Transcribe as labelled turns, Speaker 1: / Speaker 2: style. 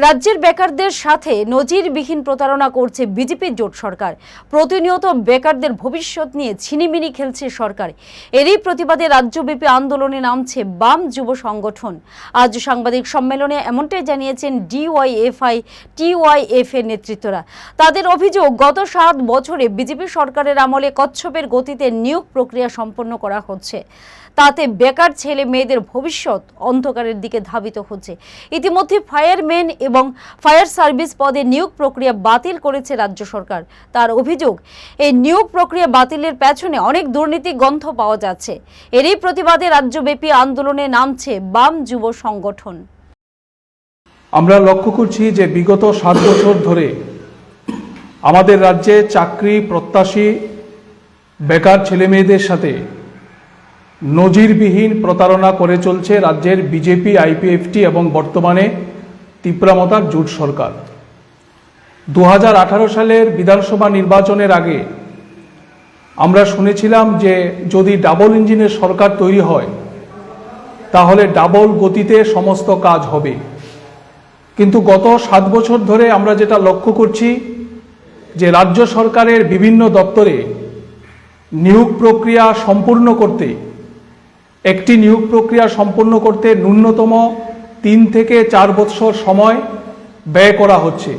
Speaker 1: রাজ্যের বেকারদের সাথে নজিরবিহীন প্রতারণা করছে বিজেপির জোট সরকার। প্রতিনিয়ত বেকারদের ভবিষ্যৎ নিয়ে ছিনিমিনি খেলছে সরকার। এরই প্রতিবাদে রাজ্যব্যাপী আন্দোলনে নামছে বাম যুব সংগঠন। আজ সাংবাদিক সম্মেলনে এমনটাই জানিয়েছেন ডিওয়াইএফআই টিওয়াইএফ এর নেতৃত্বরা। তাদের অভিযোগ, গত 7 বছরে বিজেপি সরকারের আমলে কচ্ছপের গতিতে নিয়োগ প্রক্রিয়া সম্পন্ন করা হচ্ছে। তাতে বেকার ছেলে মেয়েদের ভবিষ্যৎ অন্ধকারের দিকে ধাবিত হচ্ছে। ইতিমধ্যে ফায়ারম্যান এবং ফায়ার সার্ভিস পদে নিয়োগ প্রক্রিয়া বাতিল করেছে রাজ্য সরকার। তার অভিযোগ, এই নিয়োগ প্রক্রিয়া বাতিলের পেছনে অনেক দুর্নীতি গন্ধ পাওয়া যাচ্ছে। এরই প্রতিবাদে রাজ্যব্যাপী আন্দোলনে নামছে বাম যুব সংগঠন।
Speaker 2: আমরা লক্ষ্য করছি যে বিগত 7 বছর ধরে আমাদের রাজ্যে চাকরি প্রত্যাশী বেকার ছেলেমেয়েদের সাথে নজিরবিহীন প্রতারণা করে চলছে রাজ্যের বিজেপি, আইপিএফটি এবং বর্তমানে তীব্রামতার জোট সরকার। 2018 সালের বিধানসভা নির্বাচনের আগে আমরা শুনেছিলাম যে যদি ডাবল ইঞ্জিনের সরকার তৈরি হয় তাহলে ডাবল গতিতে সমস্ত কাজ হবে। কিন্তু গত 7 বছর ধরে আমরা যেটা লক্ষ্য করছি যে রাজ্য সরকারের বিভিন্ন দপ্তরে নিয়োগ প্রক্রিয়া সম্পূর্ণ করতে, একটি নিয়োগ প্রক্রিয়া সম্পন্ন করতে ন্যূনতম 3 থেকে 4 বছর সময় ব্যয় করা হচ্ছে।